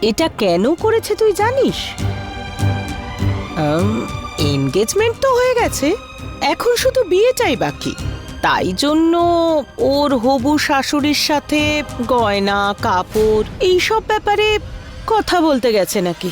এটা কেন করেছে তুই জানিস? এনগেজমেন্ট তো হয়ে গেছে, এখন শুধু বিয়েটাই বাকি। তাই জন্য ওর হবু শাশুড়ির সাথে গয়না কাপড় এইসব ব্যাপারে কথা বলতে গেছে নাকি।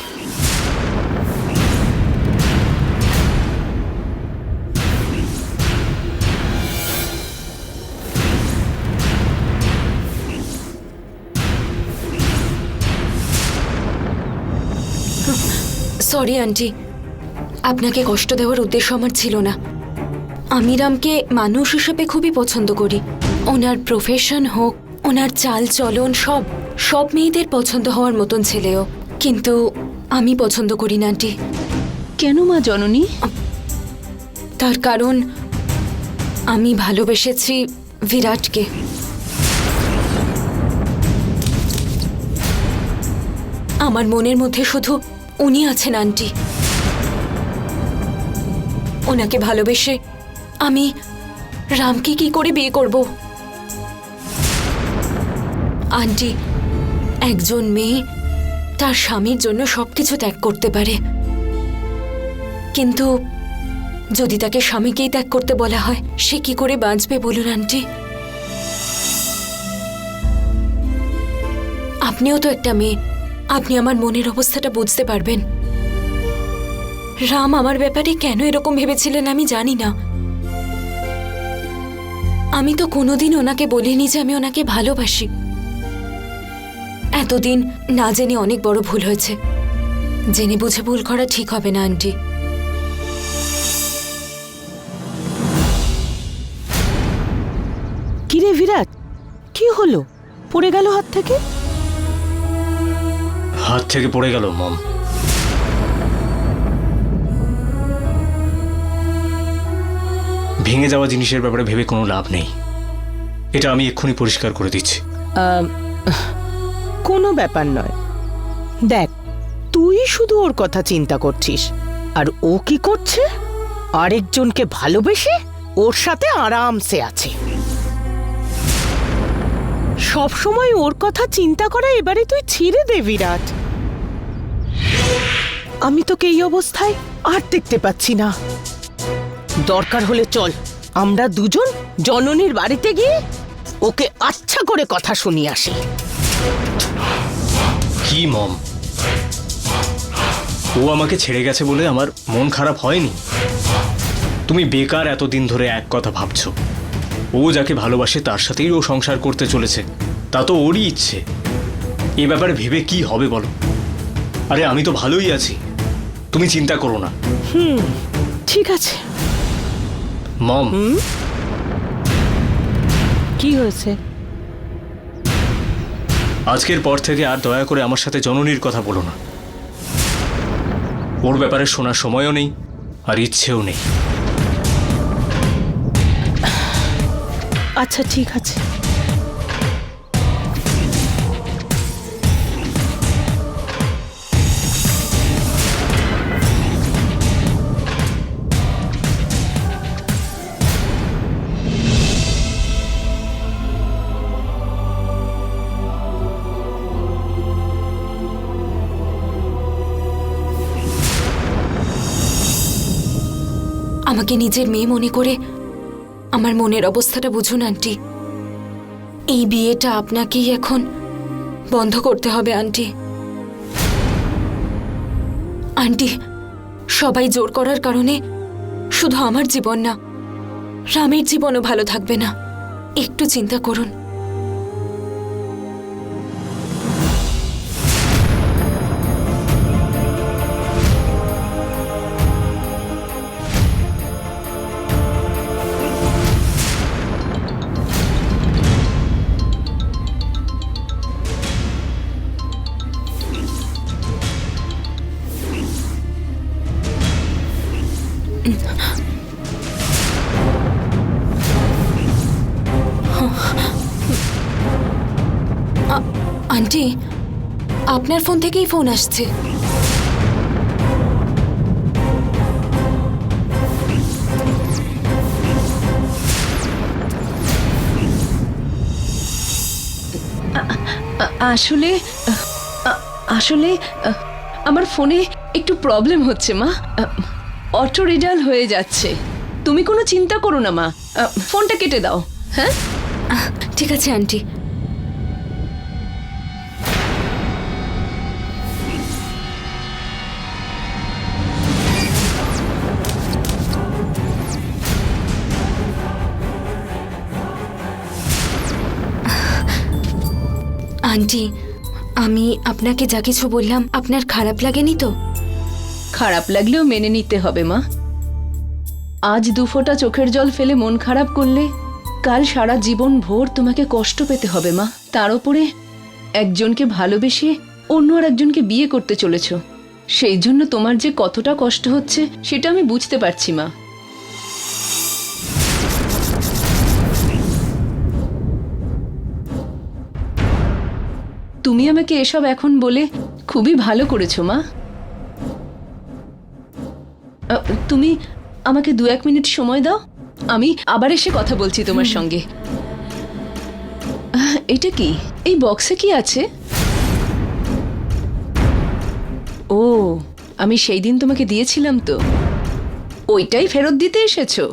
সরি আন্টি, আপনাকে কষ্ট দেওয়ার উদ্দেশ্য আমার ছিল না। আমি রামকে মানুষ হিসেবে খুবই পছন্দ করি। ওনার প্রফেশন হোক, ওনার চাল চলন, সব মেয়েদের পছন্দ হওয়ার মতন ছেলেও, কিন্তু আমি পছন্দ করি না আন্টি। কেন মা জননী? তার কারণ আমি ভালোবেসেছি বিরাটকে। আমার মনের মধ্যে শুধু উনি আছেন আন্টি। ওনাকে ভালোবেসে আমি রামকে কি করে বিয়ে করব? আন্টি, একজন মেয়ে তার স্বামীর জন্য সবকিছু ত্যাগ করতে পারে, কিন্তু যদি তাকে স্বামীকেই ত্যাগ করতে বলা হয়, সে কি করে বাঁচবে বলুন আন্টি? আপনিও তো একটা মেয়ে, আপনি আমার মনের অবস্থাটা বুঝতে পারবেন। রাম আমার ব্যাপারে কেন এরকম ভেবেছিলেন আমি জানি না। আমি তো কোনোদিন ওনাকে বলিনি যে আমি ওনাকে ভালোবাসি। এতদিন না জেনে অনেক বড় ভুল হয়েছে। জেনে বুঝে ভুল করা ঠিক হবে না আন্টি। কিরে বিরাট, কি হলো? পড়ে গেল হাত থেকে? হাত থেকে পড়ে গেল মম। ভেঙে যাওয়া জিনিসের ব্যাপারে ভেবে কোনো লাভ নেই, এটা আমি এক্ষুনি পরিষ্কার করে দিচ্ছি। কোনো ব্যাপার নয়। দেখ, তুই শুধু ওর কথা চিন্তা করছিস, আর ও কি করছে? আরেকজনকে ভালোবেসে ওর সাথে আরামসে আছে। সব সময় ওর কথা চিন্তা করা এবারে তুই ছেড়ে দে বিরাট। আমি তোকে এই অবস্থায় আর দেখতে পাচ্ছি না। দরকার হলে চল, আমরা দুজন জননীর বাড়িতে গিয়ে ওকে আচ্ছা করে কথা শুনিয়ে আসি। কি মম, ও আমাকে ছেড়ে গেছে বলে আমার মন খারাপ হয়নি। তুমি বেকার এতদিন ধরে এক কথা ভাবছো। ও যাকে ভালোবাসে তার সাথেই ও সংসার করতে চলেছে, তা তো ওরই ইচ্ছে। এ ব্যাপারে ভেবে কি হবে বলো? আরে আমি তো ভালোই আছি, তুমি চিন্তা করো না। ঠিক আছে মম। কি হয়েছে? আজকের পর থেকে আর দয়া করে আমার সাথে জননীর কথা বলো না। ওর ব্যাপারে শোনার সময়ও নেই আর ইচ্ছেও নেই। আচ্ছা ঠিক আছে। আমাকে নিজের মেয়ে মনে করে আমার মনের অবস্থাটা বুঝুন আন্টি। এই বিয়েটা আপনাকেই এখন বন্ধ করতে হবে আন্টি। আন্টি, সবাই জোর করার কারণে শুধু আমার জীবন না, রামের জীবনও ভালো থাকবে না। একটু চিন্তা করুন। আন্টি, আপনার ফোন থেকেই ফোন আসছে। আসলে আসলে আমার ফোনে একটু প্রবলেম হচ্ছে মা। অটো রিডাল হয়ে যাচ্ছে। তুমি কোনো চিন্তা করো না মা, ফোনটা কেটে দাও। হ্যাঁ, ঠিক আছে আন্টি। আন্টি, আমি আপনাকে যা কিছু বললাম আপনার খারাপ লাগেনি তো? খারাপ লাগলেও মেনে নিতে হবে মা। আজ 2 ফোঁটা চোখের জল ফেলে মন খারাপ করলে কাল সারা জীবন ভোর তোমাকে কষ্ট পেতে হবে মা। তার উপরে একজনকে ভালোবেসে অন্য আর একজনকে বিয়ে করতে চলেছ, সেই জন্য তোমার যে কতটা কষ্ট হচ্ছে সেটা আমি বুঝতে পারছি মা। তুমি আমাকে এসব এখন বলে খুবই ভালো করেছো মা। তুমি আমাকে 2-1 মিনিট সময় দাও, আমি আবার এসে কথা বলছি তোমার সঙ্গে। এটা কি? এই বক্সে কি আছে? ও, আমি সেই দিন তোমাকে দিয়েছিলাম তো, ওইটাই ফেরত দিতে এসেছো?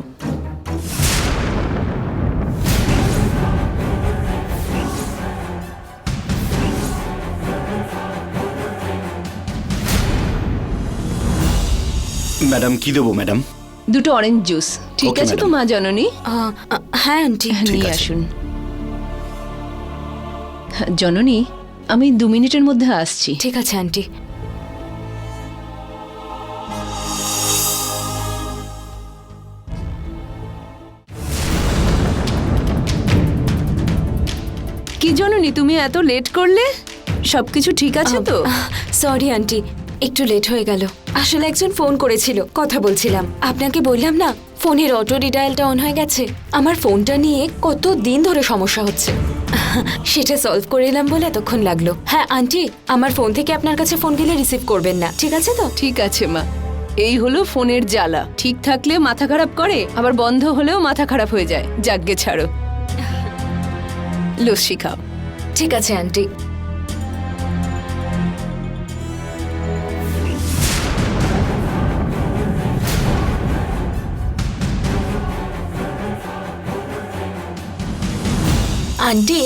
ম্যাডাম কি দেবো ম্যাডাম? 2টো অরেঞ্জ জুস। ঠিক Okay, আছে তো madam. মা জননী? হ্যাঁ আন্টি। নিয়ে আছে। আসুন। জননী, আমি 2 মিনিটের মধ্যে আসছি। ঠিক আছে আন্টি। কি জননী, তুমি এত লেট করলে? সবকিছু ঠিক আছে তো? সরি আন্টি, একটু লেট হয়ে গেল। আসলে একজন ফোন করেছিল, কথা বলছিলাম। আপনাকে বললাম না ফোনের অটো রিডায়ালটা অন হয়ে গেছে। আমার ফোনটা নিয়ে কত দিন ধরে সমস্যা হচ্ছে, সেটা সলভ করে এলাম বলে এতক্ষণ লাগলো। হ্যাঁ আন্টি, আমার ফোন থেকে আপনার কাছে ফোন গেলে রিসিভ করবেন না, ঠিক আছে তো? ঠিক আছে মা। এই হলো ফোনের জ্বালা, ঠিক থাকলে মাথা খারাপ করে, আবার বন্ধ হলেও মাথা খারাপ হয়ে যায়। যাগ্গে ছাড়ো, লস্যি খাও। ঠিক আছে আন্টি। আন্টি,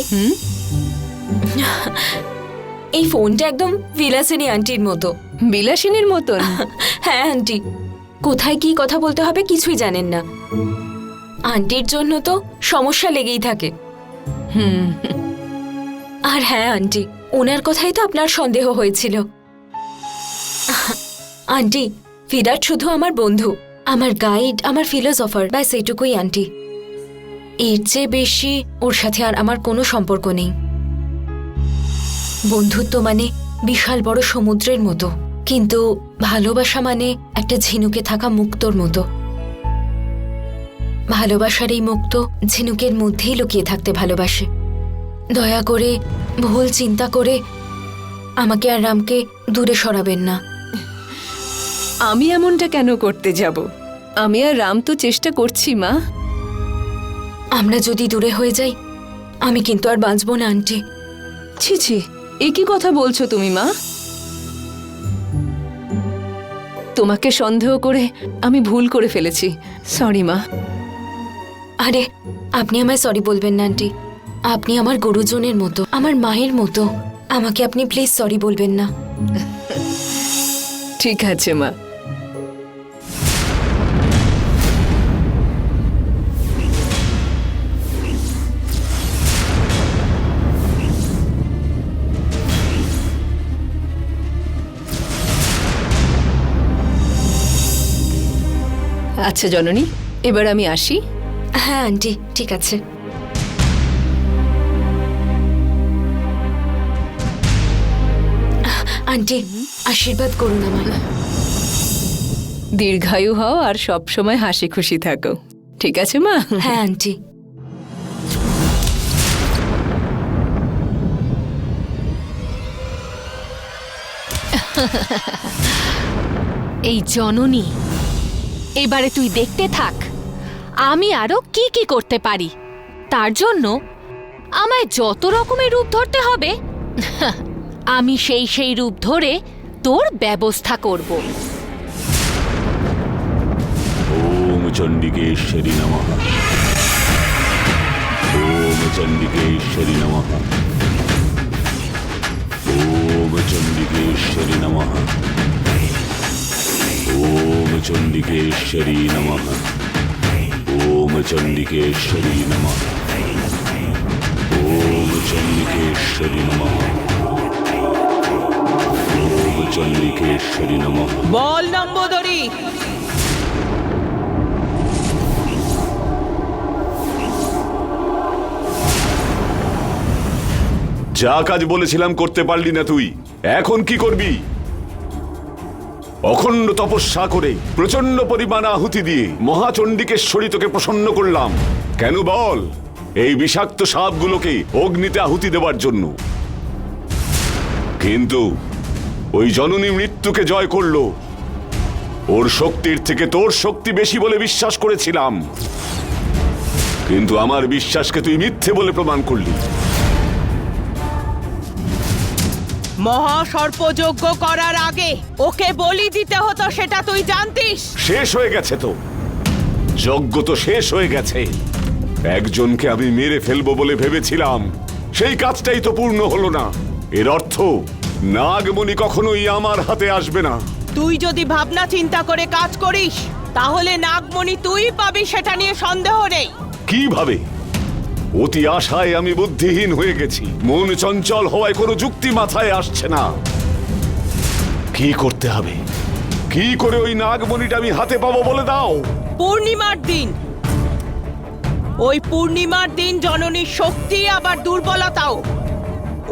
এই ফোনটা একদম বিলাসিনী আন্টির মতো। বিলাসিনীর মতন? হ্যাঁ আন্টি, কোথায় কি কথা বলতে হবে কিছুই জানেন না। আন্টির জন্য তো সমস্যা লেগেই থাকে। আর হ্যাঁ আন্টি, ওনার কথাই তো আপনার সন্দেহ হয়েছিল। আন্টি, বিরাট শুধু আমার বন্ধু, আমার গাইড, আমার ফিলোসফার, ব্যাস এইটুকুই আন্টি। এর চেয়ে বেশি ওর সাথে আর আমার কোনো সম্পর্ক নেই। বন্ধুত্ব মানে বিশাল বড় সমুদ্রের মতো, কিন্তু ভালোবাসা মানে একটা ঝিনুকে থাকা মুক্তোর মতো। ভালোবাসার এই মুক্ত ঝিনুকের মধ্যেই লুকিয়ে থাকতে ভালোবাসে। দয়া করে ভুল চিন্তা করে আমাকে আর রামকে দূরে সরাবেন না। আমি এমনটা কেন করতে যাব? আমি আর রাম তো চেষ্টা করছি মা। আমরা যদি দূরে হয়ে যাই আমি কিন্তু আর বাঁচব না আন্টি। ছি ছি, এ কি কথা বলছো তুমি মা? তোমাকে সন্দেহ করে আমি ভুল করে ফেলেছি, সরি মা। আরে আপনি আমায় সরি বলবেন না আন্টি, আপনি আমার গুরুজনের মতো, আমার মায়ের মতো। আমাকে আপনি প্লিজ সরি বলবেন না। ঠিক আছে মা। আচ্ছা জননী, এবার আমি আসি। হ্যাঁ আন্টি, ঠিক আছে। আন্টি, আশীর্বাদ করুন আমায়। দীর্ঘায়ু হও আর সব সময় হাসি খুশি থাকো, ঠিক আছে মা? হ্যাঁ আন্টি। এই জননী, এবারে তুই দেখতে থাক আমি আরো কি কি করতে পারি। তার জন্য আমায় যত রকমের রূপ ধরতে হবে আমি সেই রূপ ধরে তোর ব্যবস্থা করব। ওম চণ্ডিকেশ্বরী নমঃ। ওম চণ্ডিকেশ্বরী নমঃ। ওম চণ্ডিকেশ্বরী নমঃ। ওম চণ্ডিকেশ্বরী নমঃ। ওম চণ্ডিকেশ্বরী নমঃ। ওম চণ্ডিকেশ্বরী নমঃ। ওম চণ্ডিকেশ্বরী নমঃ। বল নম্বদরি। যা কাজ বলেছিলাম করতে পারলি না তুই, এখন কি করবি? অখণ্ড তপস্যা করে প্রচন্ড পরিমাণ আহুতি দিয়ে মহাচণ্ডিকেশ্বরী তোকে প্রসন্ন করলাম। কেন বল? এই বিষাক্ত সাপগুলোকে অগ্নিতে আহুতি দেওয়ার জন্য। কিন্তু ওই জননী মৃত্যুকে জয় করলো। ওর শক্তির থেকে তোর শক্তি বেশি বলে বিশ্বাস করেছিলাম, কিন্তু আমার বিশ্বাসকে তুই মিথ্যে বলে প্রমাণ করলি। মহাসর্পযজ্ঞ করার আগে ওকে বলি দিতে হতো, সেটা তুই জানতিস? শেষ হয়ে গেছে তো, যজ্ঞ তো শেষ হয়ে গেছে। একজনকে আমি মেরে ফেলবো বলে ভেবেছিলাম, সেই কাজটাই তো পূর্ণ হলো না। এর অর্থ নাগমণি কখনোই আমার হাতে আসবে না। তুই যদি ভাবনা চিন্তা করে কাজ করিস তাহলে নাগমণি তুই পাবি, সেটা নিয়ে সন্দেহ নেই। কিভাবে? অতি আশায় আমি বুদ্ধিহীন হয়ে গেছি, মন চঞ্চল হওয়ায় কোনো যুক্তি মাথায় আসছে না। কি করতে হবে? কি করে ওই নাগমণিটা আমি হাতে পাবো বলে দাও। পূর্ণিমার দিন, ওই পূর্ণিমার দিন জননীর শক্তি আবার দুর্বলতাও।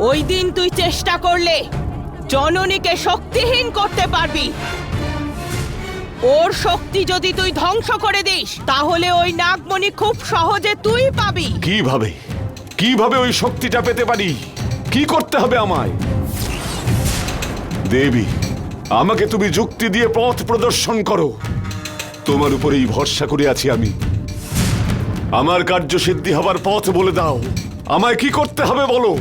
ওই দিন তুই চেষ্টা করলে জননীকে শক্তিহীন করতে পারবি। ওর শক্তি যদি তুই ধ্বংস করে দিস তাহলে ওই নাগমণি খুব সহজে তুই পাবি। কিভাবে? কিভাবে ওই শক্তিটা পেতে পারি? কি করতে হবে আমায়? দেবী, আমাকে তুমি যুক্তি দিয়ে পথ প্রদর্শন করো। তোমার উপরেই ভরসা করে আছি আমি। আমার কার্য সিদ্ধি হবার পথ বলে দাও। আমায় কি করতে হবে বলো।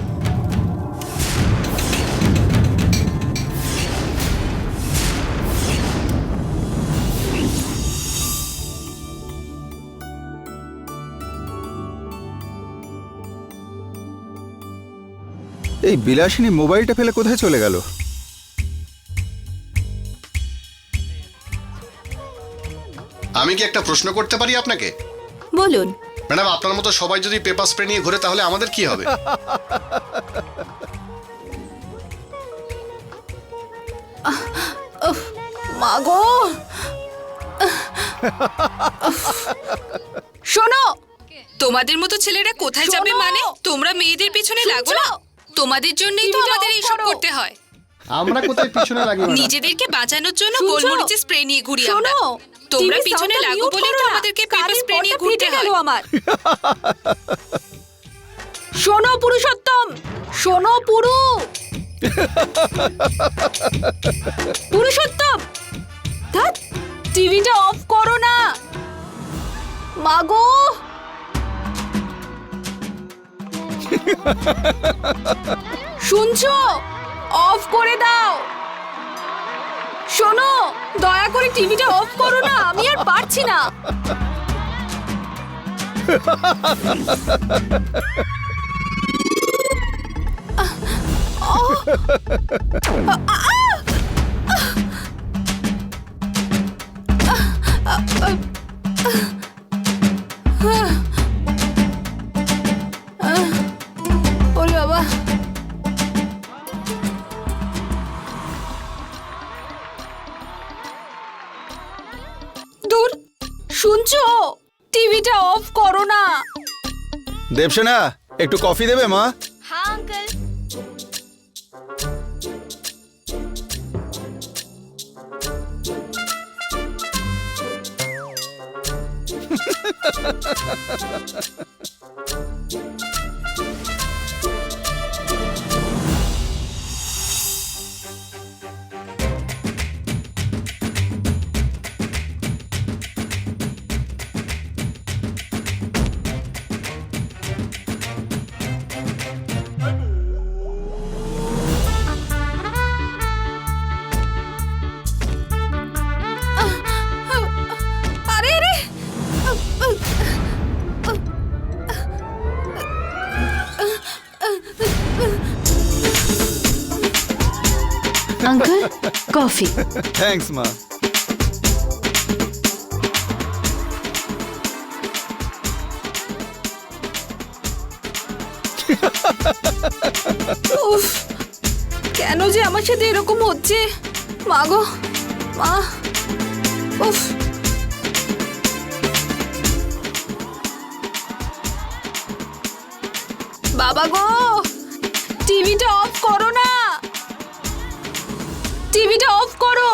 এই বিলাসিনী মোবাইলটা ফেলে কোথায় চলে গেল? আমি কি একটা প্রশ্ন করতে পারি আপনাকে? বলুন। ম্যাডাম, আপনার মতো সবাই যদি পেপার স্প্রে নিয়ে ঘুরে তাহলে আমাদের কি হবে? মাগো, শোনো, তোমাদের মতো ছেলেরা কোথায় যাবে? মানে তোমরা মেয়েদের পিছনে লাগো না? তোমাদের জন্যই তো আমাদের এইসব করতে হয়। আমরা কোথায় পিছনে লাগি? নিজেদেরকে বাঁচানোর জন্য গোলমরিচের স্প্রে নিয়ে ঘুরি আমরা। তোমরা পিছনে লাগো বলেই তো আমাদেরকে পেপার স্প্রে নিয়ে ঘুরতে হয়। আমার শোনো পুরুষোত্তম, শোনো পুরুষোত্তম, ধ্যাৎ, টিভিটা অফ করো না। মাগো, শুনছো? অফ করে দাও। শোনো, দয়া করে টিভিটা অফ করো না, আমি আর পারছি না। ওরে বাবা, দূর, শুনছো? টিভিটা অফ করো না। দেবসেনা, একটু কফি দেবে মা? হ্যাঁ আঙ্কেল। কফি। থ্যাঙ্কস মা। উফ, কেন যে আমার সাথে এরকম হচ্ছে? মা গো, মা, উফ। বাবা গো, টিভিটা অফ করো না, টিভিটা অফ করো।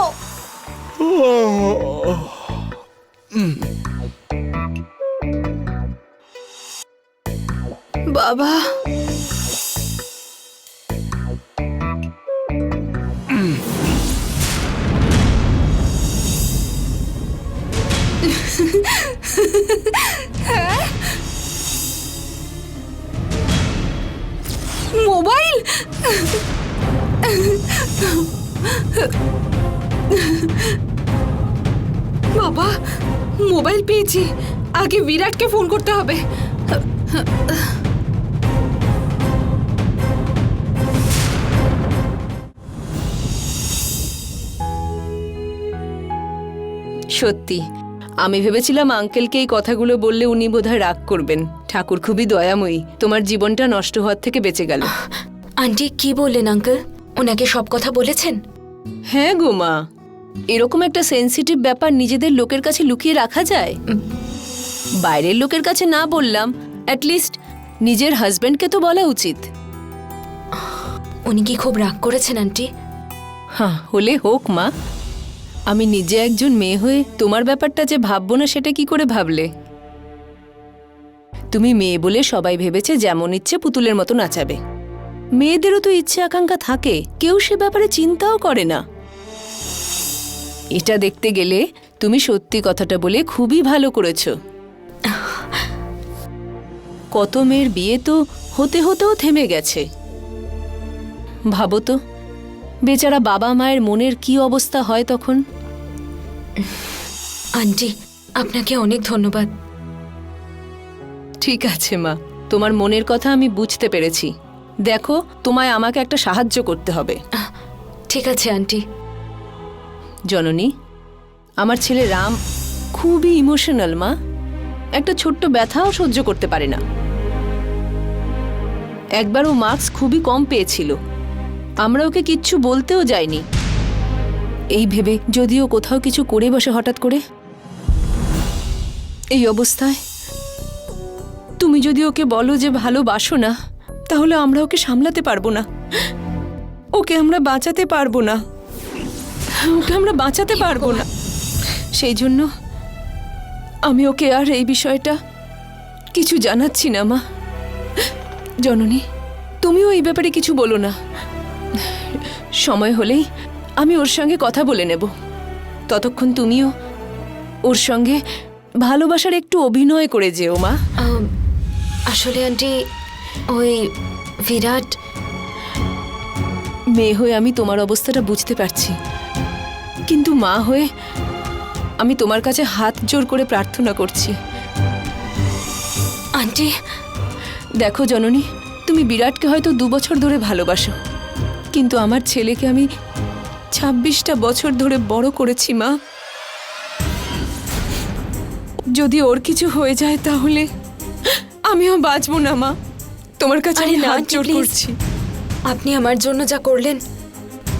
বাবা, মোবাইল, বাবা মোবাইল পেয়েছি, আগে বিরাটকে ফোন করতে হবে। সত্যি আমি ভেবেছিলাম আঙ্কেলকে এই কথাগুলো বললে উনি বোধহয় রাগ করবেন। ঠাকুর খুবই দয়াময়ী, তোমার জীবনটা নষ্ট হওয়ার থেকে বেঁচে গেল। আন্টি কি বললেন আঙ্কেল? ওনাকে সব কথা বলেছেন? হ্যাঁ গো মা, এরকম একটা সেনসিটিভ ব্যাপার নিজেদের লোকের কাছে লুকিয়ে রাখা যায়? বাইরের লোকের কাছে না বললাম, অ্যাটলিস্ট নিজের হাজবেন্ডকে তো বলা উচিত। উনি কি খুব রাগ করেছেন আন্টি? হ্যাঁ, হলে হোক মা। আমি নিজে একজন মেয়ে হয়ে তোমার ব্যাপারটা যে ভাববো না সেটা কি করে ভাবলে? তুমি মেয়ে বলে সবাই ভেবেছে যেমন ইচ্ছে পুতুলের মতো নাচাবে। মেয়েদেরও তো ইচ্ছে আকাঙ্ক্ষা থাকে, কেউ সে ব্যাপারে চিন্তাও করে না। এটা দেখতে গেলে তুমি সত্যি কথাটা বলে খুবই ভালো করেছো। কত মেয়ের বিয়ে তো হতে হতেও থেমে গেছে। ভাবো তো, বেচারা বাবা মায়ের মনের কি অবস্থা হয় তখন। আন্টি আপনাকে অনেক ধন্যবাদ। ঠিক আছে মা, তোমার মনের কথা আমি বুঝতে পেরেছি। দেখো, তোমায় আমাকে একটা সাহায্য করতে হবে। ঠিক আছে আন্টি। জননী, আমার ছেলে রাম খুবই ইমোশনাল মা, একটা ছোট্ট ব্যথাও সহ্য করতে পারে না। একবার ও মার্কস খুবই কম পেয়েছিল, আমরা ওকে কিচ্ছু বলতেও যাইনি, এই ভেবে যদিও কোথাও কিছু করে বসে হঠাৎ করে। এই অবস্থায় তুমি যদি ওকে বলো যে ভালোবাসো না, তাহলে আমরা ওকে সামলাতে পারবো না, ওকে আমরা বাঁচাতে পারবো না, ওকে আমরা বাঁচাতে পারবো না। সেই জন্য আমি ওকে আর এই বিষয়টা কিছু জানাচ্ছি না মা। জননী, তুমিও এই ব্যাপারে কিছু বলো না। সময় হলেই আমি ওর সঙ্গে কথা বলে নেব। ততক্ষণ তুমিও ওর সঙ্গে ভালোবাসার একটু অভিনয় করে যেও মা। আসলে আন্টি, ওই বিরাট, মেয়ে হয়ে আমি তোমার অবস্থাটা বুঝতে পারছি, কিন্তু মা হয়ে আমি তোমার কাছে হাত জোর করে প্রার্থনা করছি। আন্টি দেখো জননী, তুমি বিরাটকে হয়তো 2 বছর ধরে ভালোবাসো, কিন্তু আমার ছেলেকে আমি 26টা বছর ধরে বড় করেছি মা। যদি ওর কিছু হয়ে যায় তাহলে আমিও বাঁচবো না মা। তোমার কাছে আমি হাত জোড় করছি। আপনি আমার জন্য যা করলেন,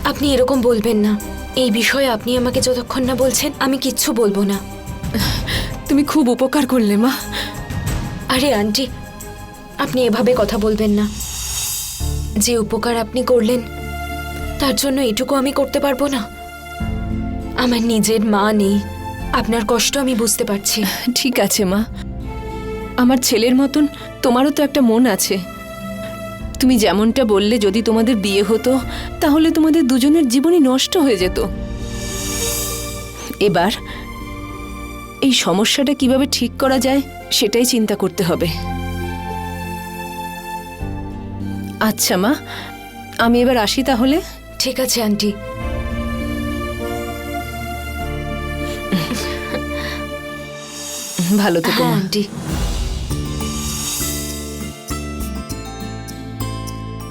আপনি এরকম বলবেন না। এই বিষয়ে আপনি আমাকে যতক্ষণ না বলছেন আমি কিচ্ছু বলবো না। তুমি খুব উপকার করলে মা। আরে আন্টি, আপনি এভাবে কথা বলবেন না। যে উপকার আপনি করলেন তার জন্য এটুকু আমি করতে পারবো না? আমার নিজের মা নেই, আপনার কষ্ট আমি বুঝতে পারছি। ঠিক আছে মা, আমার ছেলের মতন তোমারও তো একটা মন আছে। তুমি যেমনটা বললে, যদি তোমাদের বিয়ে হতো তাহলে তোমাদের দুজনের জীবনই নষ্ট হয়ে যেত। এবার এই সমস্যাটা কিভাবে ঠিক করা যায় সেটাই চিন্তা করতে হবে। আচ্ছা মা, আমি এবার আসি তাহলে। ঠিক আছে আন্টি। ভালো থেকো হ্যাঁ মা। আন্টি।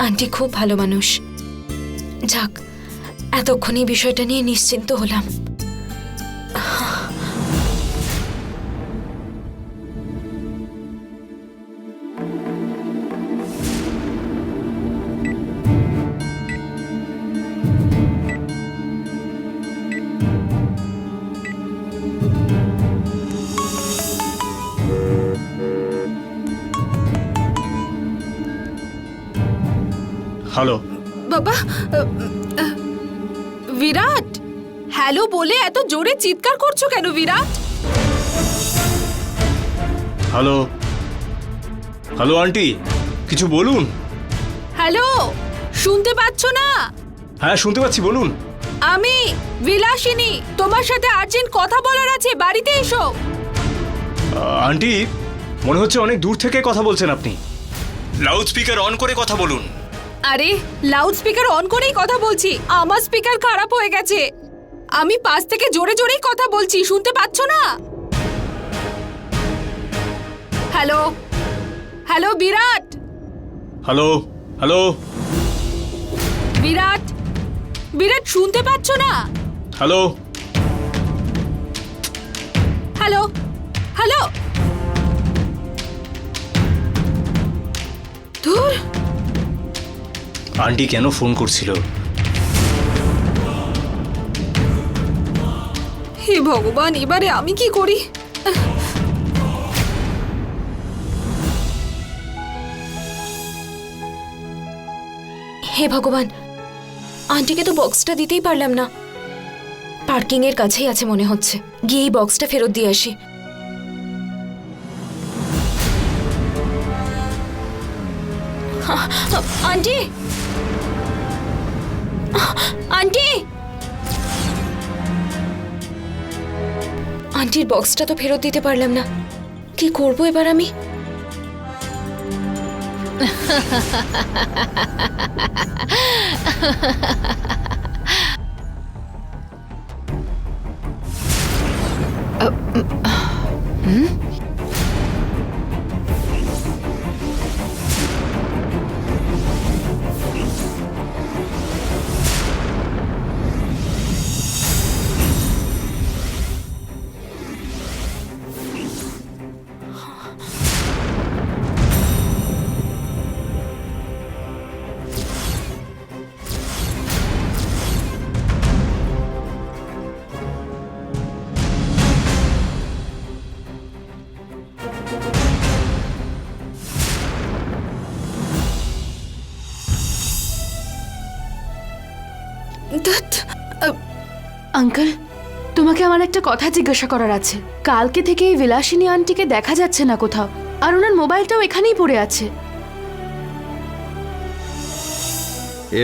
আন্টি খুব ভালো মানুষ। যাক, এতক্ষণ এই বিষয়টা নিয়ে নিশ্চিন্ত হলাম। হ্যালো। বাবা বিরাট, হ্যালো বলে এত জোরে চিৎকার করছো কেন বিরাট? হ্যালো হ্যালো আন্টি, কিছু বলুন। হ্যালো, শুনতে পাচ্ছ না? হ্যাঁ শুনতে পাচ্ছি, বলুন। আমি বিলাসিনী, তোমার সাথে আর্জেন্ট কথা বলার আছে, বাড়িতে এসো। আন্টি, মনে হচ্ছে অনেক দূর থেকে কথা বলছেন আপনি। লাউড স্পিকার অন করে কথা বলুন। আরে লাউড স্পিকার অন করেই কথা বলছি, আমার স্পিকার খারাপ হয়ে গেছে। আমি পাশ থেকে জোরে জোরেই কথা বলছি, শুনতে পাচ্ছ না? হ্যালো হ্যালো বিরাট, হ্যালো হ্যালো বিরাট বিরাট, শুনতে পাচ্ছ না? হ্যালো হ্যালো হ্যালো, ধুর, আন্টি কেন ফোন করছিল? হে ভগবান, এবারে আমি কি করি? হে ভগবান, আন্টিকে তো বক্সটা দিতেই পারলাম না। পার্কিং এর কাছেই আছে মনে হচ্ছে, গিয়ে এই বক্সটা ফেরত দিয়ে আসি। আন্টি, আন্টি, আন্টির বক্সটা তো ফেরত দিতে পারলাম না। কি করব এবার আমি? আঙ্কেল, তোমাকে আমার একটা কথা জিজ্ঞাসা করার আছে। কালকে থেকে এই বিলাসিনী আন্টিকে দেখা যাচ্ছে না কোথাও, আর ওনার মোবাইলটাও এখানেই পড়ে আছে।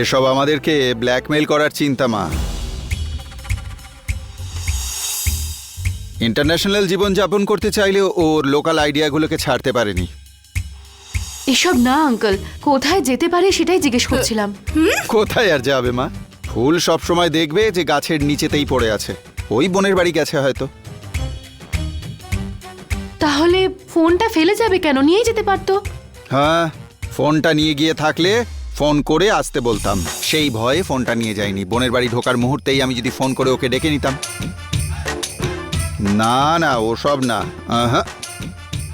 এসব আমাদেরকে ব্ল্যাকমেইল করার চিন্তা মা। ইন্টারন্যাশনাল জীবন যাপন করতে চাইলেও ওর লোকাল আইডিয়াগুলোকে ছাড়তে পারেনি। এসব না আঙ্কেল, কোথায় যেতে পারে সেটাই জিজ্ঞেস করছিলাম। কোথায় আর যাবে মা? ফুল সব সময় দেখবে যে গাছের নিচেতেই পড়ে আছে। ওই বোনের বাড়ি গেছে হয়তো। তাহলে ফোনটা ফেলে যাবে কেন? নিয়ে যেতে পারতো। হ্যাঁ, ফোনটা নিয়ে গিয়ে থাকলে ফোন করে আসতে বলতাম। সেই ভয়ে ফোনটা নিয়ে যায়নি। বোনের বাড়ি ঢোকার মুহূর্তেই আমি যদি ফোন করে ওকে ডেকে নিতাম। না না, ওসব না।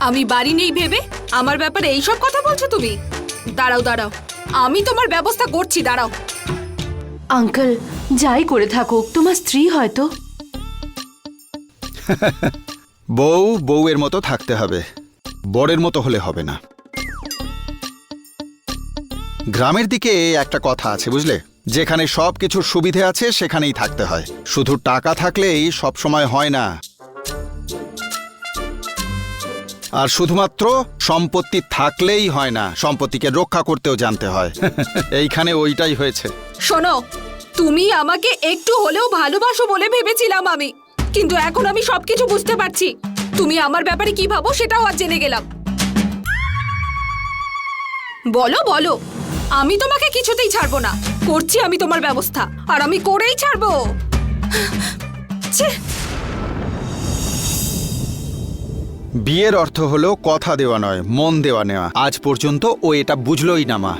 আমি বাড়ি নেই ভেবে আমার ব্যাপারে এইসব কথা বলছো তুমি? দাঁড়াও দাঁড়াও, আমি তোমার ব্যবস্থা করছি, দাঁড়াও। আঙ্কেল, যাই করে থাকুক, তোমার স্ত্রী হয়তো। বউয়ের মতো থাকতে হবে, বরের মতো হলে হবে না। গ্রামের দিকে একটা কথা আছে বুঝলে, যেখানে সব কিছুর সুবিধে আছে সেখানেই থাকতে হয়। শুধু টাকা থাকলেই সব সময় হয় না, আর শুধুমাত্র সম্পত্তি থাকলেই হয় না, সম্পত্তিকে রক্ষা করতেও জানতে হয়। এইখানে ওইটাই হয়েছে। শোনো, তুমি আমাকে একটু হলেও ভালোবাসো বলে ভেবেছিলাম আমি, কিন্তু এখন আমি সবকিছু বুঝতে পারছি। তুমি আমার ব্যাপারে কি ভাবো সেটাও আজ জেনে গেলাম। বলো বলো, আমি তোমাকে কিছুতেই ছাড়বো না। করছি আমি তোমার ব্যবস্থা, আর আমি করেই ছাড়বো। ছি! বিয়ের অর্থ হলো কথা দেওয়া নয়, মন দেওয়া নেওয়া। আজ পর্যন্ত ও এটা বুঝলোই না মা।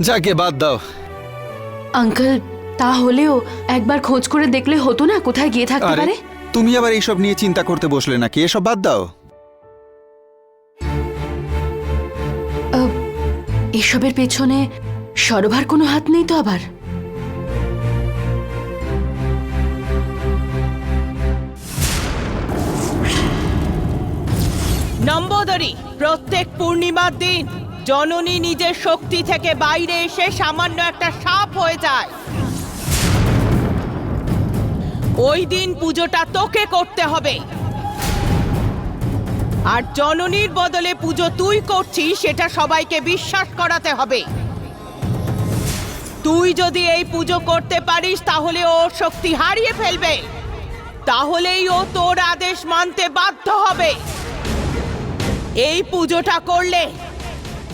যাকে বাদ দাও। আঙ্কেল, তাহলেও একবার খোঁজ করে দেখলে হতো না কোথায় গিয়ে থাকতে আরে পারে? তুমি আবার এইসব নিয়ে চিন্তা করতে বসলে নাকি? এসব বাদ দাও। এসবের পেছনে সরভার কোনো হাত নেই তো আবার? নম্বদরি, প্রত্যেক পূর্ণিমার দিন জননী নিজের শক্তি থেকে বাইরে এসে সামান্য একটা সাপ হয়ে যায়। ওই দিন পুজোটা তোকে করতে হবে। আর জননীর বদলে পুজো তুই করছিস সেটা সবাইকে বিশ্বাস করাতে হবে। তুই যদি এই পুজো করতে পারিস তাহলে ওর শক্তি হারিয়ে ফেলবে, তাহলেই ও তোর আদেশ মানতে বাধ্য হবে। এই পুজোটা করলে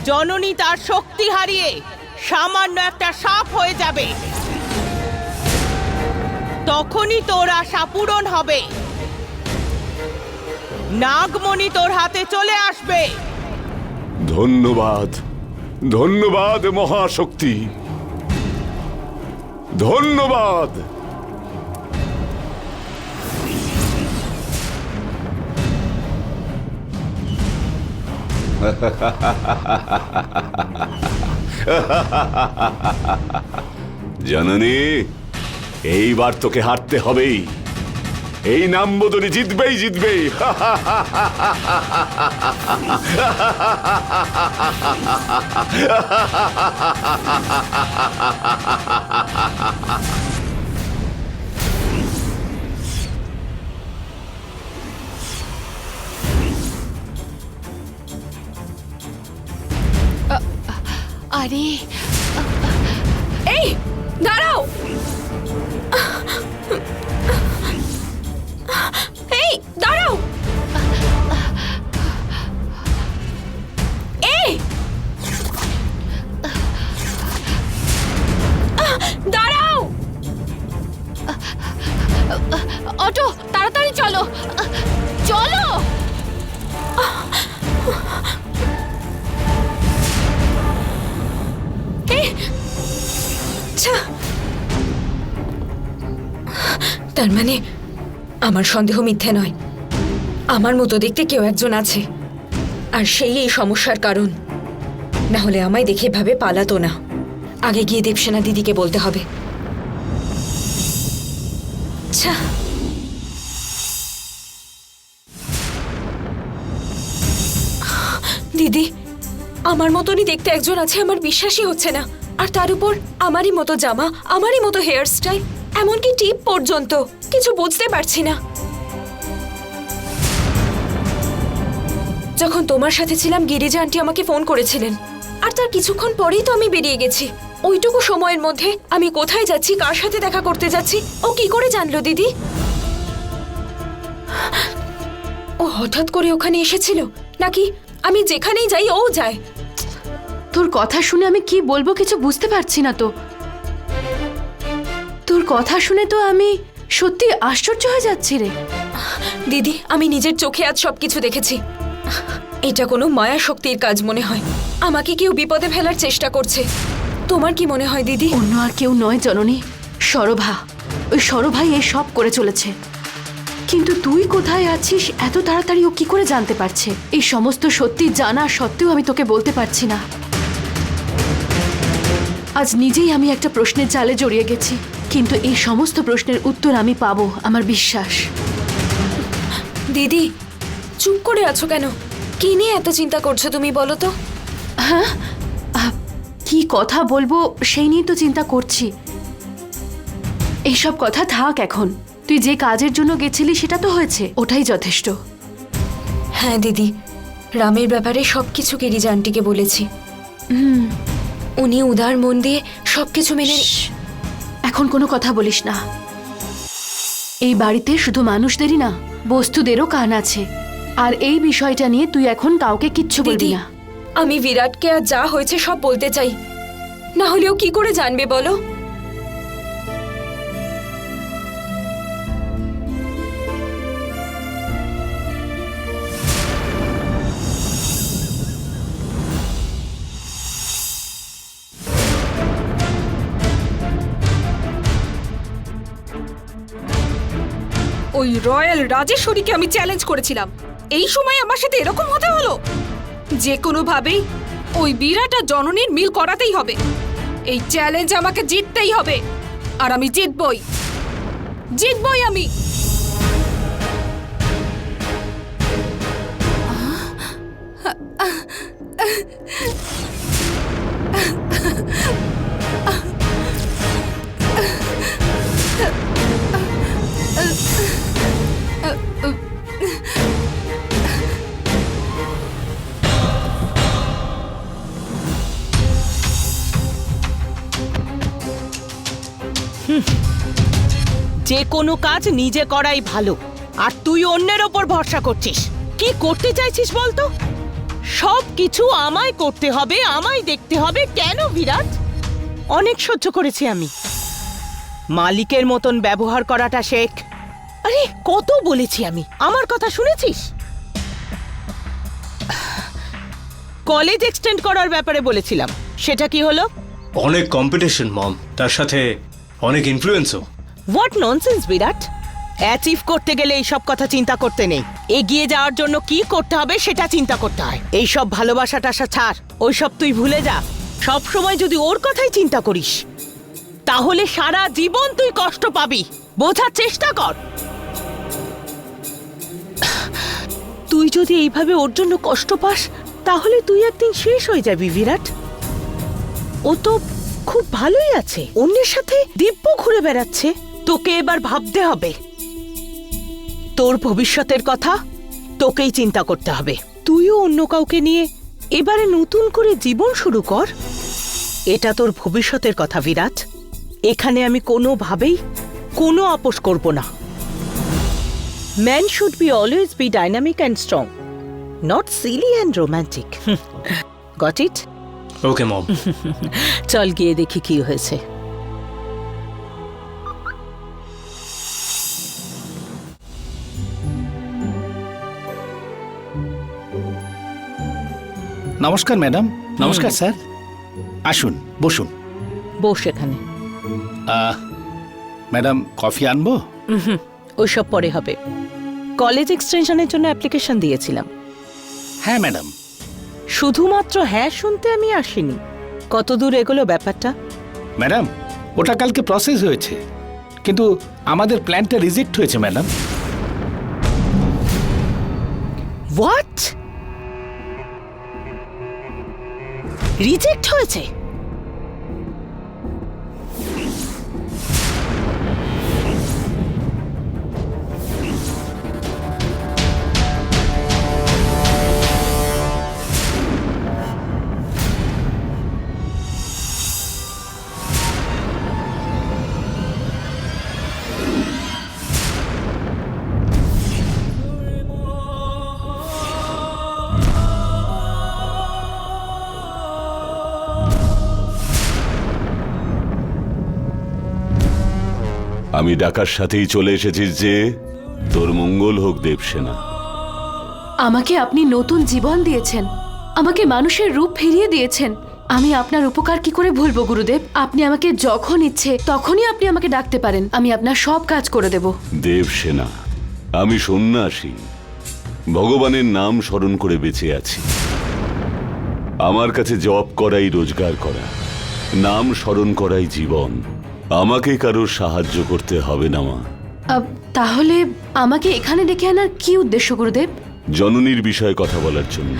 জননী তার শক্তি হারিয়ে সামান্য একটা সাপ হয়ে যাবে, তখনই তোর আশা পূরণ হবে। নাগমণি তোর হাতে চলে আসবে। ধন্যবাদ, ধন্যবাদ মহাশক্তি, ধন্যবাদ। জননী, এইবার তোকে হারতে হবেই। এই নামবদলি জিতবেই জিতবেই। আরে এই দাঁড়াও, এই দাঁড়াও, এই দাঁড়াও। অটো, তাড়াতাড়ি চলো, চলো। তার মানে আমার সন্দেহ মিথ্যে নয়, আমার মতো দেখতে কেউ একজন আছে, আর সেই এই সমস্যার কারণ। না হলে আমায় দেখে ভাবে পালাতো না। আগে গিয়ে দেবসেনা দিদিকে বলতে হবে। আচ্ছা, দিদি, আমার মতনই দেখতে একজন আছে, আমার বিশ্বাসই হচ্ছে না। আর তার উপর আমারই মতো জামা, আমারই মতো হেয়ার স্টাইল, এমনকি টিপ পর্যন্ত। কিছু বুঝতে পারছি না। যখন তোমার সাথে ছিলাম গিরিজা আন্টি আমাকে ফোন করেছিলেন, আর তার কিছুক্ষণ পরেই তো আমি বেরিয়ে গেছি। ওইটুকু সময়ের মধ্যে আমি কোথায় যাচ্ছি, কার সাথে দেখা করতে যাচ্ছি, ও কি করে জানলো দিদি? ও হঠাৎ করে ওখানে এসেছিল, নাকি আমি যেখানেই যাই ও যায়? তোর কথা শুনে আমি কি বলবো কিছু বুঝতে পারছি না তো। তোর কথা শুনে তো আমি সত্যি আশ্চর্য হয়ে যাচ্ছি রে। দিদি, আমি নিজের চোখে আজ সবকিছু দেখেছি। এটা কোনো মায়া শক্তির কাজ মনে হয়। আমাকে কেউ বিপদে ফেলার চেষ্টা করছে। তোমার কি মনে হয় দিদি? অন্য আর কেউ নয় জননী, সরভা। ওই সরভাই এই সব করে চলেছে। কিন্তু তুই কোথায় আছিস এত তাড়াতাড়ি ও কি করে জানতে পারছে? এই সমস্ত সত্যি জানা সত্ত্বেও আমি তোকে বলতে পারছি না। আজ নিজেই আমি একটা প্রশ্নের জালে জড়িয়ে গেছি, কিন্তু এই সমস্ত প্রশ্নের উত্তর আমি পাবো, আমার বিশ্বাস। দিদি, চুপ করে আছো কেন? কি নিয়ে এত চিন্তা করছো তুমি, বলো তো? হ্যাঁ, কি কথা বলবো সেই নিয়ে তো চিন্তা করছি। এইসব কথা থাক এখন। তুই যে কাজের জন্য গেছিলি সেটা তো হয়েছে, ওটাই যথেষ্ট। হ্যাঁ দিদি, রামের ব্যাপারে সবকিছু গিরিজা আন্টিকে বলেছি। উনি উদার মন দিয়ে সবকিছু মেনে। এখন কোনো কথা বলিস না। এই বাড়িতে শুধু মানুষদেরই না, বস্তুদেরও কান আছে। আর এই বিষয়টা নিয়ে তুই এখন কাউকে কিচ্ছু বলবি না। আমি বিরাটকে আর যা হয়েছে সব বলতে চাই, না হলেও কি করে জানবে বলো? ওই রয়্যাল রাজেশ্বরীকে আমি চ্যালেঞ্জ করেছিলাম, এই সময় আমার সাথে এরকম হতে হলো। যে কোনো ভাবেই ওই বিরাট আর জননীর মিল করাতেই হবে। এই চ্যালেঞ্জ আমাকে জিততেই হবে, আর আমি জিতবই, জিতবই আমি। যে কোনো কাজ নিজে করাই ভালো, আর তুই অন্যের ওপর ভরসা করছিস। কি করতে চাইছিস বলতো? সব কিছু আমায় করতে হবে, আমায় দেখতে হবে। কেন বিরাট? অনেক সহ্য করেছি আমি। মালিকের মতন ব্যবহার করাটা শেখ। আরে কত বলেছি আমি, আমার কথা শুনেছিস? কলেজ এক্সটেন্ড করার ব্যাপারে বলেছিলাম, সেটা কি হলো? অনেক কম্পিটিশন মম, তার সাথে অনেক ইনফ্লুয়েন্সও। What nonsense Virat! অ্যাচিভ করতে গেলে এইসব কথা চিন্তা করতে নেই, এগিয়ে যাওয়ার জন্য কি করতে হবে সেটা চিন্তা করতে হয়। এইসব ভালোবাসা টাসা ছাড়, ওইসব তুই ভুলে যা। সব সময় যদি ওর কথাই চিন্তা করিস তাহলে সারা জীবন তুই কষ্ট পাবি। বোঝার চেষ্টা কর। তুই যদি এইভাবে ওর জন্য কষ্ট পাস তাহলে তুই একদিন শেষ হয়ে যাবি বিরাট। ও তো খুব ভালোই আছে, অন্যের সাথে দিব্য ঘুরে বেড়াচ্ছে। তোকে এবার ভাবতে হবে, তোর ভবিষ্যতের কথা তোকেই চিন্তা করতে হবে। তুইও অন্য কাউকে নিয়ে এবারে নতুন করে জীবন শুরু কর। এটা তোর ভবিষ্যতের কথা বিরাট। এখানে আমি কোনোভাবেই কোনো আপোষ করব না। Man should be always be dynamic and strong, not silly and romantic. Got it? Okay mom. চল গিয়ে দেখি কি হয়েছে। নমস্কার ম্যাডাম। নমস্কার স্যার। আসুন, বসুন। বস এখানে। ম্যাডাম, কফি আনবো? ওইসব পরে হবে। কলেজ এক্সটেনশনের জন্য অ্যাপ্লিকেশন দিয়েছিলাম। হ্যাঁ ম্যাডাম। শুধুমাত্র হ্যাঁ শুনতে আমি আসিনি। কত দূর এগোলো ব্যাপারটা? ম্যাডাম, ওটা কালকে প্রসেস হয়েছে, কিন্তু আমাদের প্ল্যানটা রিজেক্ট হয়েছে ম্যাডাম। হোয়াট? রিজেক্ট হয়েছে? আমি ডাকার সাথেই চলে এসেছিস যে তোর মঙ্গল হোক দেবসেনা। আমাকে আপনি নতুন জীবন দিয়েছেন, আমাকে মানুষের রূপ ফিরিয়ে দিয়েছেন। আমি আপনার উপকার কি করে ভুলবো গুরুদেব? আপনি আমাকে যখন ইচ্ছে তখনই আপনি আমাকে ডাকতে পারেন, আমি আপনার সব কাজ করে দেব। দেবসেনা, আমি সন্ন্যাসী, ভগবানের নাম স্মরণ করে বেঁচে আছি। আমার কাছে জপ করাই রোজগার করা, নাম স্মরণ করাই জীবন। আমাকে কারোর সাহায্য করতে হবে না মা। তাহলে আমাকে এখানে ডেকে আনার কি উদ্দেশ্য গুরুদেব? জননীর বিষয়ে কথা বলার জন্য।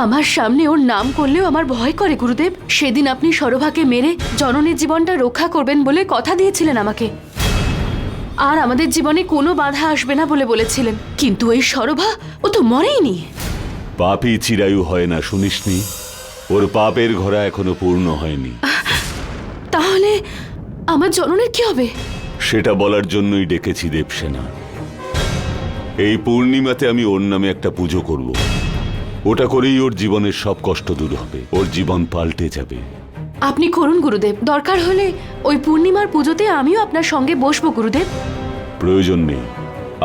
আমার সামনে ওর নাম করলেও আমার ভয় করে গুরুদেব। সেদিন আপনি সরভাকে মেরে জননীর জীবনটা রক্ষা করবেন বলে কথা দিয়েছিলেন আমাকে, আর আমাদের জীবনে কোনো বাধা আসবে না বলে বলেছিলেন। কিন্তু এই সরভা, ও তো মরেইনি। পাপই চিরায়ু হয় না, শুনিসনি? ওর পাপের ঘোড়া এখনো পূর্ণ হয়নি। তাহলে আমার জননীর কি হবে? সেটা বলার জন্যই ডেকেছি দেবসেনা। এই পূর্ণিমাতে আমি ওর নামে একটা পুজো করব। ওটা করেই ওর জীবনের সব কষ্ট দূর হবে, ওর জীবন পাল্টে যাবে। আপনি করুন গুরুদেব, দরকার হলে ওই পূর্ণিমার পুজোতে আমিও আপনার সঙ্গে বসবো গুরুদেব। প্রয়োজন নেই,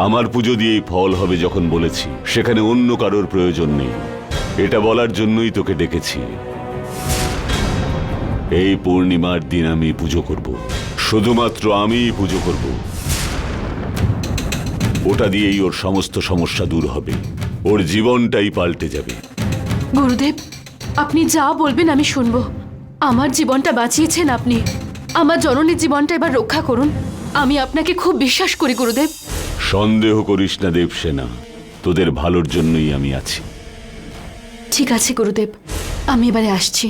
আমার পুজো দিয়েই ফল হবে যখন বলেছি। সেখানে অন্য কারোর প্রয়োজন নেই, এটা বলার জন্যই তোকে ডেকেছি। এই পূর্ণিমার দিন আমি পুজো করব, শুধুমাত্র আমিই পুজো করব। ওটা দিয়েই ওর সমস্ত সমস্যা দূর হবে, ওর জীবনটাই পাল্টে যাবে। গুরুদেব, আপনি যা বলবেন আমি শুনবো। আমার জীবনটা বাঁচিয়েছেন আপনি, আমার জননীর জীবনটা এবার রক্ষা করুন। আমি আপনাকে খুব বিশ্বাস করি গুরুদেব। সন্দেহ করিস না দেবসেনা, তোদের ভালোর জন্যই আমি আছি। ঠিক আছে গুরুদেব, আমি এবারে আসছি।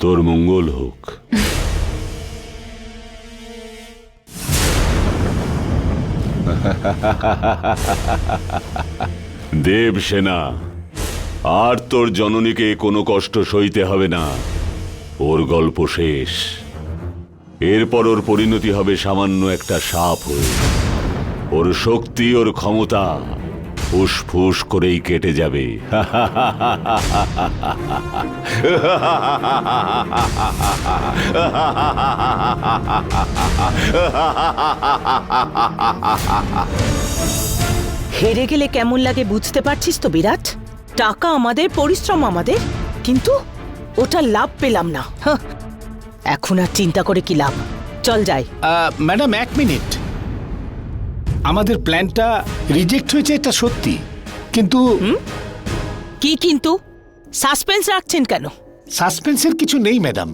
তোর মঙ্গল হোক। দেবসেনা, আর তোর জননীকে কোনো কষ্ট সইতে হবে না। ওর গল্প শেষ। এরপর ওর পরিণতি হবে সামান্য একটা সাপ হয়ে। ওর শক্তি, ওর ক্ষমতা ফুসফুস করেই কেটে যাবে। হেরে গেলে কেমন লাগে বুঝতে পারছিস তো বিরাট? টাকা আমাদের, পরিশ্রম আমাদের, কিন্তু ওটা লাভ পেলাম না। হাহ, এখন আর চিন্তা করে কি লাভ? চল যাই। Madam, 1 minute. আমাদের প্ল্যানটা রিজেক্ট হয়েছে, এটা সত্যি, কিন্তু কি কিন্তু? সাসপেন্স রাখছেন কেন? সাসপেন্সের কিছু নেই ম্যাডাম।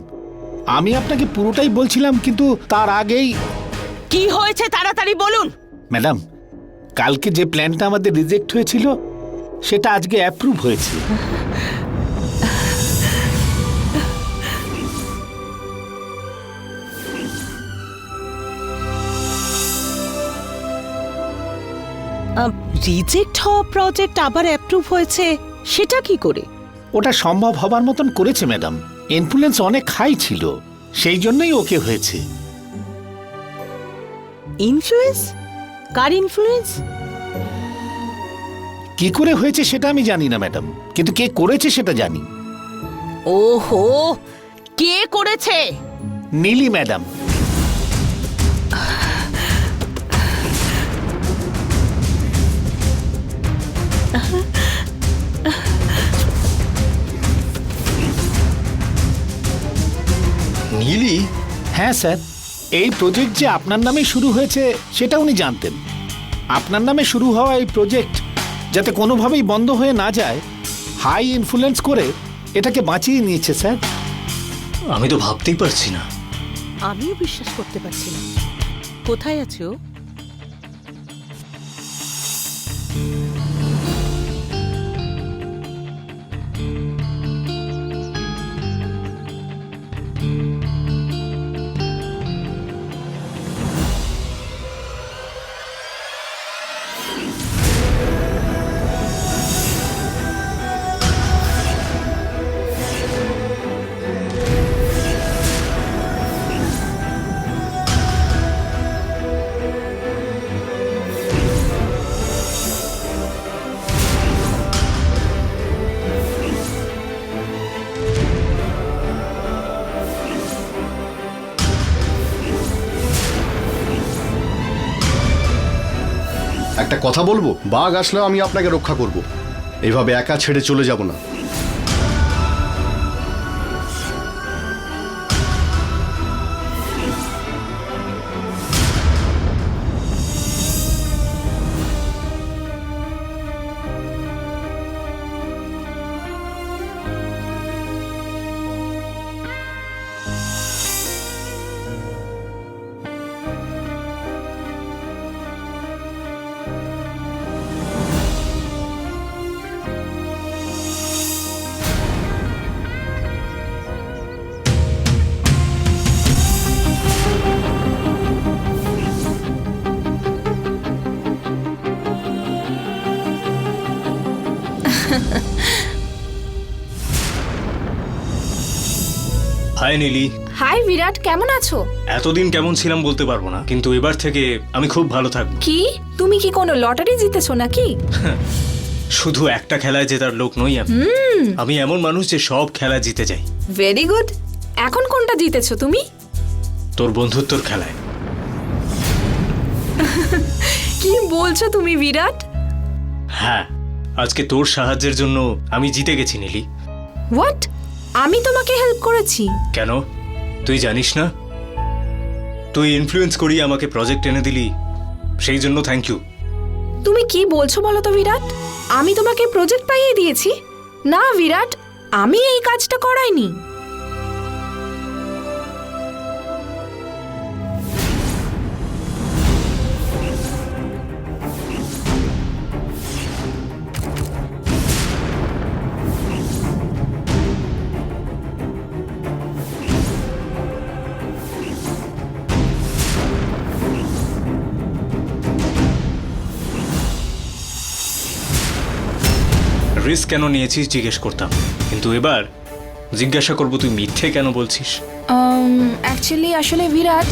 আমি আপনাকে পুরোটাই বলছিলাম, কিন্তু তার আগেই। কি হয়েছে তাড়াতাড়ি বলুন। ম্যাডাম, কালকে যে প্ল্যানটা আমাদের রিজেক্ট হয়েছিল সেটা আজকে অ্যাপ্রুভ হয়েছে। রিজেক্ট হওয়া প্রজেক্ট আবার অ্যাপ্রুভ হয়েছে, সেটা কি করে? ওটা সম্ভব হবার মতন করেছে ম্যাডাম। ইনফ্লুয়েন্স অনেক হাই ছিল, সেই জন্যই ওকে হয়েছে। ইনফ্লুয়েন্স? কার ইনফ্লুয়েন্স? কি করে হয়েছে সেটা আমি জানি না ম্যাডাম, কিন্তু কে করেছে সেটা জানি। ওহো, কে করেছে? নীলি ম্যাডাম। নীলি? হ্যাঁ স্যার, এই প্রজেক্ট যে আপনার নামে শুরু হয়েছে সেটা উনি জানতেন। আপনার নামে শুরু হওয়া এই প্রজেক্ট যাতে কোনোভাবেই বন্ধ হয়ে না যায়, হাই ইনফ্লুয়েন্স করে এটাকে বাঁচিয়ে নিয়েছে স্যার। আমি তো ভাবতেই পারছি না। আমিও বিশ্বাস করতে পারছি না। কোথায় আছো? একটা কথা বলবো, বাঘ আসলেও আমি আপনাকে রক্ষা করব, এইভাবে একা ছেড়ে চলে যাব না। হাই নীলি। হাই বিরাট, কেমন আছো? এতদিন কেমন ছিলাম বলতে পারবো না, কিন্তু এবার থেকে আমি খুব ভালো থাকবো। কি তুমি কি কোনো লটারি জিতেছো নাকি? শুধু একটা খেলায় জেতার লোক নই আমি। আমি এমন মানুষ যে সব খেলা জিতে যাই। Very good. এখন কোনটা জিতেছো তুমি? তোর বন্ধুত্বর খেলায়। কি বলছো তুমি বিরাট? হ্যাঁ, আজকে তোর সাহায্যের জন্য আমি জিতে গেছি নীলি। হোয়াট? আমি তোমাকে হেল্প করেছি? কেন, তুই জানিস না? তুই ইনফ্লুয়েন্স করিয়ে আমাকে প্রজেক্ট এনে দিলি, সেই জন্য থ্যাংক ইউ। তুমি কি বলছো বলো তো বিরাট? আমি তোমাকে প্রজেক্ট পাইয়ে দিয়েছি? না বিরাট, আমি এই কাজটা করাইনি। রিস্ক কেন নিয়েছিস জিজ্ঞেস করতাম, কিন্তু এবার জিজ্ঞাসা করবো তুই মিথ্যে কেন বলছিস। অ্যাকচুয়ালি আসলে বিরাট,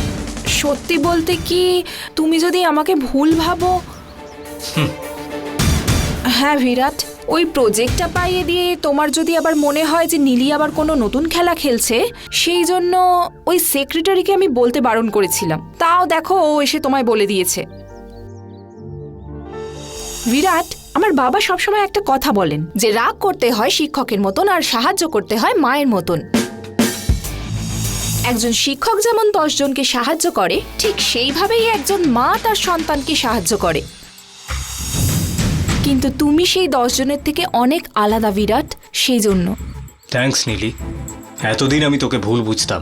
সত্যি বলতে কি, তুমি যদি আমাকে ভুল ভাবো। হ্যাঁ বিরাট, ওই প্রজেক্টটা পাইয়ে দিয়ে তোমার যদি আবার মনে হয় যে নীলি আবার কোনো নতুন খেলা খেলছে, সেই জন্য ওই সেক্রেটারিকে আমি বলতে বারণ করেছিলাম। তাও দেখো ও এসে তোমায় বলে দিয়েছে। বিরাট, আমার বাবা সবসময় একটা কথা বলেন যে রাগ করতে হয় শিক্ষকের মতন আর সাহায্য করতে হয় মায়ের মতন। একজন শিক্ষক যেমন 10 জনকে সাহায্য করে, ঠিক সেইভাবেই একজন মা তার সন্তানকে সাহায্য করে। কিন্তু তুমি সেই 10 জনের থেকে অনেক আলাদা বিরাট, সেই জন্য। থ্যাঙ্কস নীলি, এতদিন আমি তোকে ভুল বুঝতাম।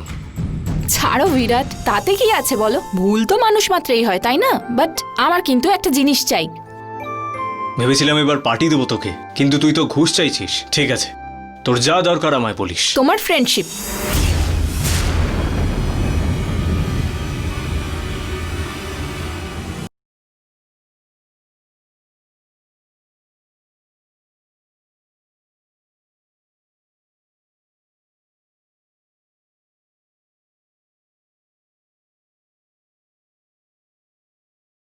ছাড়ো বিরাট, তাতে কি আছে বলো, ভুল তো মানুষ মাত্রই হয়, তাই না? বাট আমার কিন্তু একটা জিনিস চাই। ভেবেছিলাম এবার পার্টি দেবো তোকে, কিন্তু তুই তো ঘুষ চাইছিস। ঠিক আছে, তোর যা দরকার আমায় বলিস। তোমার ফ্রেন্ডশিপ।